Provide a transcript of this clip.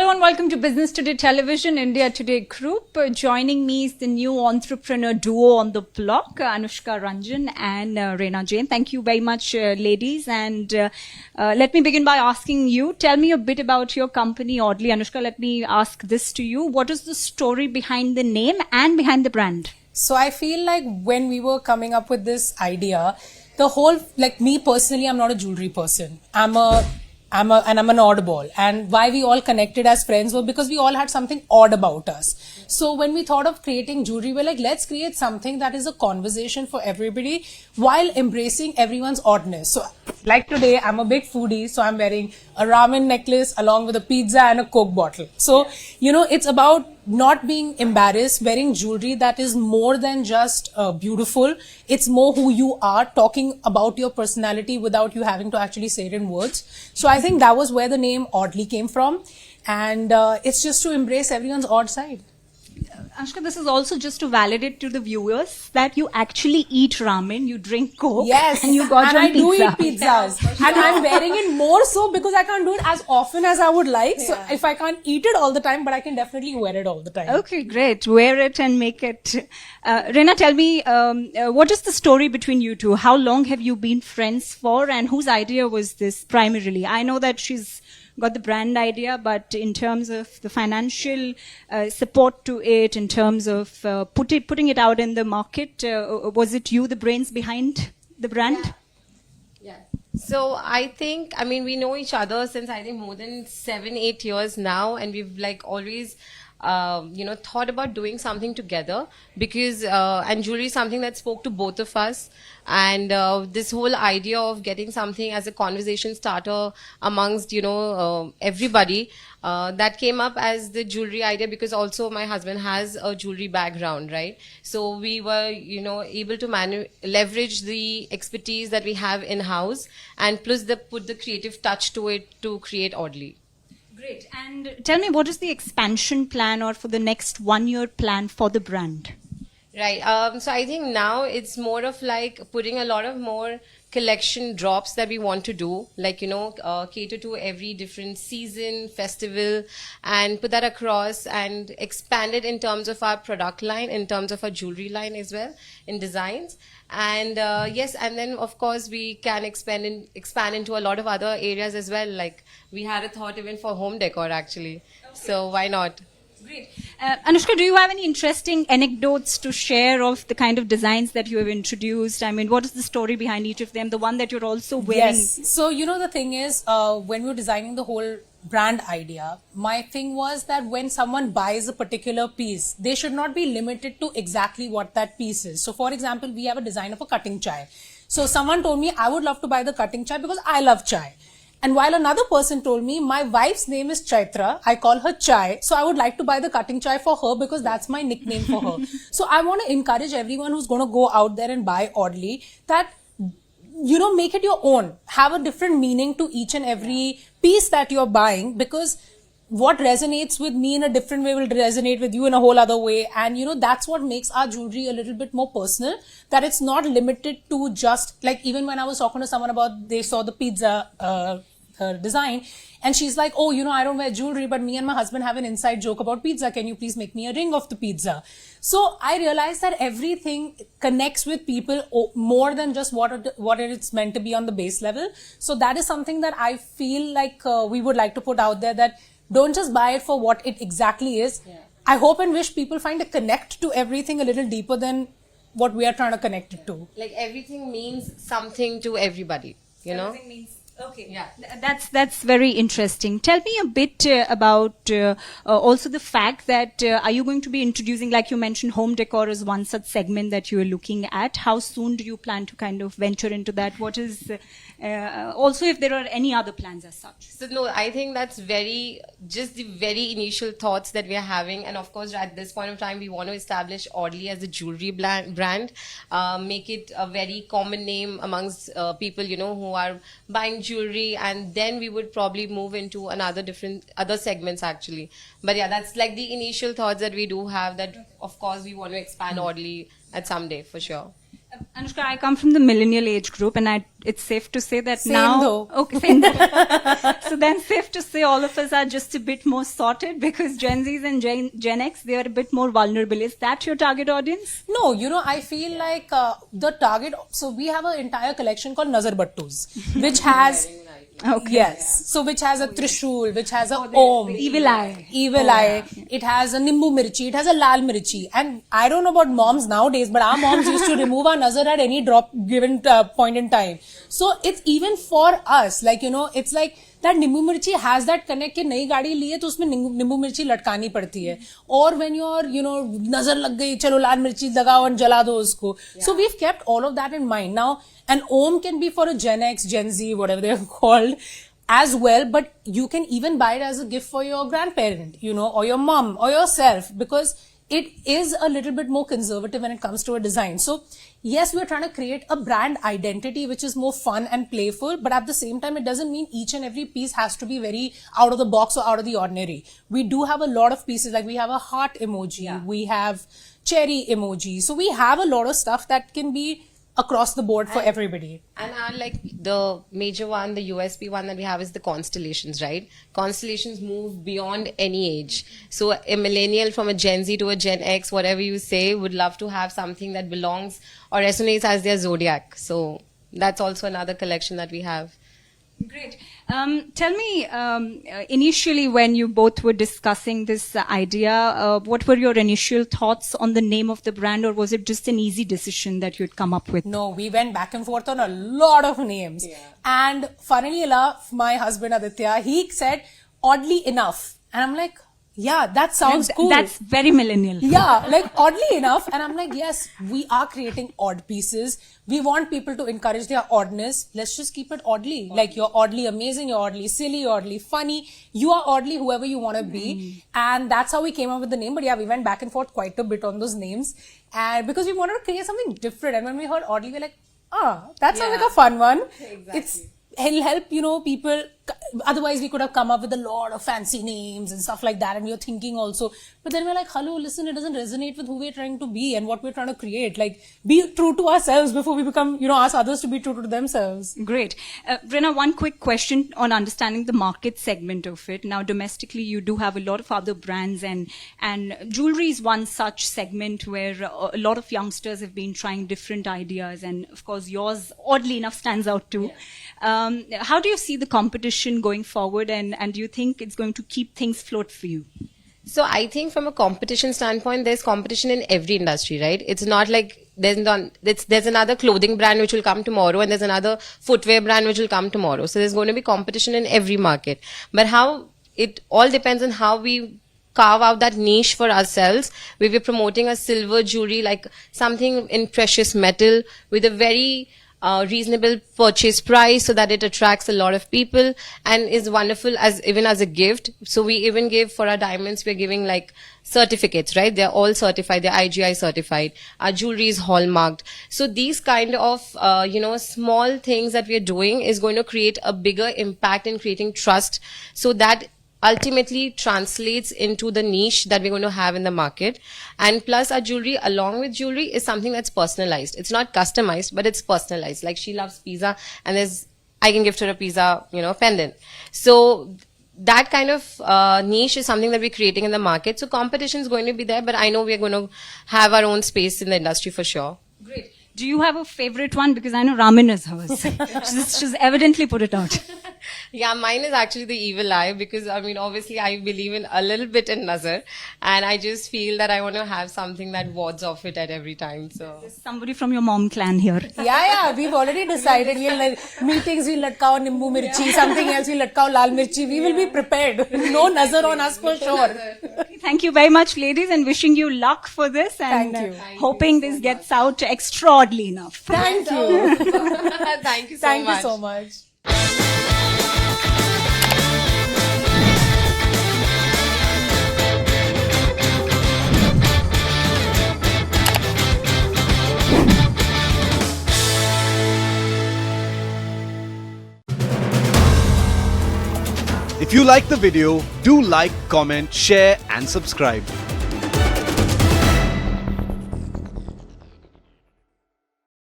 Hello and welcome to Business Today Television, India Today Group. Joining me is the new entrepreneur duo on the block, Anushka Ranjan and Reena Jain. Thank you very much, ladies. And let me begin by asking you, tell me a bit about your company, Audley. Anushka, let me ask this to you. What is the story behind the name and behind the brand? So I feel like when we were coming up with this idea, the whole, like me personally, I'm not a jewelry person. I'm an oddball. And why we all connected as friends was because we all had something odd about us. So when we thought of creating jewelry, we're like, let's create something that is a conversation for everybody while embracing everyone's oddness. So like today, I'm a big foodie, so I'm wearing a ramen necklace along with a pizza and a Coke bottle. So, it's about not being embarrassed, wearing jewelry that is more than just beautiful. It's more who you are, talking about your personality without you having to actually say it in words. So I think that was where the name Oddly came from. And it's just to embrace everyone's odd side. Anushka, this is also just to validate to the viewers that you actually eat ramen, you drink Coke, yes, and you got and your I pizza. do eat pizzas, and I'm wearing it more so because I can't do it as often as I would like. So if I can't eat it all the time, but I can definitely wear it all the time. Okay, great. Wear it and make it. Reena, tell me, what is the story between you two? How long have you been friends for, and whose idea was this primarily? I know that she's got the brand idea, but in terms of the financial support to it, in terms of putting it out in the market, was it you, the brains behind the brand? Yeah. So I think, we know each other since I think more than 7-8 years now, and we've always thought about doing something together because and jewelry is something that spoke to both of us, and this whole idea of getting something as a conversation starter amongst everybody that came up as the jewelry idea because also my husband has a jewelry background, right? So we were able to leverage the expertise that we have in house and plus put the creative touch to it to create Oddly. Great. And tell me, what is the expansion plan or for the next 1 year plan for the brand? Right. So I think now it's more of putting a lot of more collection drops that we want to do, cater to every different season, festival, and put that across and expand it in terms of our product line, in terms of our jewelry line as well, in designs. And yes, and then of course we can expand into a lot of other areas as well. Like we had a thought even for home decor actually. Okay. So why not? Great. Anushka, do you have any interesting anecdotes to share of the kind of designs that you have introduced? I mean, what is the story behind each of them? The one that you're also wearing? Yes. So, the thing is, when we were designing the whole brand idea, my thing was that when someone buys a particular piece, they should not be limited to exactly what that piece is. So, for example, we have a design of a cutting chai. So, someone told me, I would love to buy the cutting chai because I love chai. And while another person told me, my wife's name is Chaitra, I call her Chai, so I would like to buy the cutting chai for her because that's my nickname for her. So I want to encourage everyone who's going to go out there and buy Oddly that, make it your own. Have a different meaning to each and every piece that you're buying because what resonates with me in a different way will resonate with you in a whole other way. And, that's what makes our jewelry a little bit more personal, that it's not limited to just, even when I was talking to someone about, they saw the pizza design, and she's like, oh, I don't wear jewelry, but me and my husband have an inside joke about pizza. Can you please make me a ring of the pizza? So I realized that everything connects with people more than just what it's meant to be on the base level. So that is something that I feel like we would like to put out there, that don't just buy it for what it exactly is. Yeah. I hope and wish people find a connect to everything a little deeper than what we are trying to connect it to. Everything means something to everybody, Everything means. Okay, yeah, that's very interesting. Tell me a bit about also the fact that are you going to be introducing, like you mentioned, home decor as one such segment that you are looking at. How soon do you plan to kind of venture into that? What is also if there are any other plans as such? So no, I think that's just the very initial thoughts that we are having, and of course at this point of time we want to establish Oddly as a jewelry brand, make it a very common name amongst people who are buying jewelry, and then we would probably move into other segments actually. But yeah, that's the initial thoughts that we do have, that of course we want to expand Oddly at some day for sure. Anushka, I come from the millennial age group, and it's safe to say that Same now. though. Okay, same though. So then, safe to say all of us are just a bit more sorted because Gen Zs and Gen X, they are a bit more vulnerable. Is that your target audience? No, I feel like the target. So we have an entire collection called Nazar Battus, which has. Okay. Yes. So which has a Trishul, which has a Om. Evil eye. Evil eye. It has a Nimbu Mirchi. It has a Lal Mirchi. And I don't know about moms nowadays, but our moms used to remove our nazar at any given point in time. So it's even for us. Like, it's like that Nimbu Mirchi has that connect कि नई गाड़ी लिए तो उसमें नींबू मिर्ची लटकानी पड़ती है. Or when you're, नजर लग गई, चलो लाल मिर्ची लगाओ और जला दो उसको. So we've kept all of that in mind. Now, an Om can be for a Gen X, Gen Z, whatever they're called, as well, but you can even buy it as a gift for your grandparent, or your mom or yourself, because it is a little bit more conservative when it comes to a design. So yes, we're trying to create a brand identity which is more fun and playful, but at the same time, it doesn't mean each and every piece has to be very out of the box or out of the ordinary. We do have a lot of pieces, like we have a heart emoji, we have cherry emoji. So we have a lot of stuff that can be across the board for everybody. And the major one, the USP one that we have is the constellations, right? Constellations move beyond any age. So a millennial from a Gen Z to a Gen X, whatever you say, would love to have something that belongs or resonates as their zodiac. So that's also another collection that we have. Great. Tell me, initially when you both were discussing this idea, what were your initial thoughts on the name of the brand, or was it just an easy decision that you'd come up with? No, we went back and forth on a lot of names. Yeah. And funnily enough, my husband Aditya, he said, oddly enough. And I'm like, yeah, that sounds cool. That's very millennial. Yeah, like oddly enough. And I'm like, yes, we are creating odd pieces. We want people to encourage their oddness. Let's just keep it oddly. Like, you're oddly amazing, you're oddly silly, you're oddly funny. You are oddly whoever you want to be. And that's how we came up with the name. But yeah, we went back and forth quite a bit on those names. And because we wanted to create something different. And when we heard oddly, we're like, that sounds like a fun one. Exactly. It'll help, people. Otherwise, we could have come up with a lot of fancy names and stuff like that. And we were thinking also. But then we're like, hello, listen, it doesn't resonate with who we're trying to be and what we're trying to create. Like, be true to ourselves before we become, ask others to be true to themselves. Great. Rina, one quick question on understanding the market segment of it. Now, domestically, you do have a lot of other brands, and jewelry is one such segment where a lot of youngsters have been trying different ideas. And of course, yours, oddly enough, stands out too. Yeah. How do you see the competition going forward, and do you think it's going to keep things afloat for you? So I think from a competition standpoint, there's competition in every industry, right? It's not like there's another clothing brand which will come tomorrow, and there's another footwear brand which will come tomorrow. So there's going to be competition in every market. But how it all depends on how we carve out that niche for ourselves. We were promoting a silver jewelry, like something in precious metal with a very reasonable purchase price, so that it attracts a lot of people and is wonderful even as a gift. So we even give for our diamonds, we're giving like certificates, right? They're all certified, they're IGI certified. Our jewelry is hallmarked. So these kind of, small things that we're doing is going to create a bigger impact in creating trust, so that ultimately translates into the niche that we're going to have in the market. And plus, our jewelry, along with jewelry, is something that's personalized. It's not customized, but it's personalized. Like, she loves pizza, and I can gift her a pizza, pendant. So that kind of niche is something that we're creating in the market. So competition is going to be there, but I know we're going to have our own space in the industry for sure. Great. Do you have a favorite one? Because I know ramen is hers. she's evidently put it out. Yeah, mine is actually the evil eye, because obviously I believe in a little bit in nazar, and I just feel that I want to have something that wards off it at every time. So there's somebody from your mom clan here. Yeah, we've already decided. Meetings we'll latkao nimbu mirchi, something else we'll latkao lal mirchi. We will be prepared. No nazar on us for sure. Thank you very much, ladies, and wishing you luck for this, and Thank you. Hoping this gets out extraordinarily enough. Thank you. Thank you so much. Thank you so much. If you like the video, do like, comment, share and subscribe.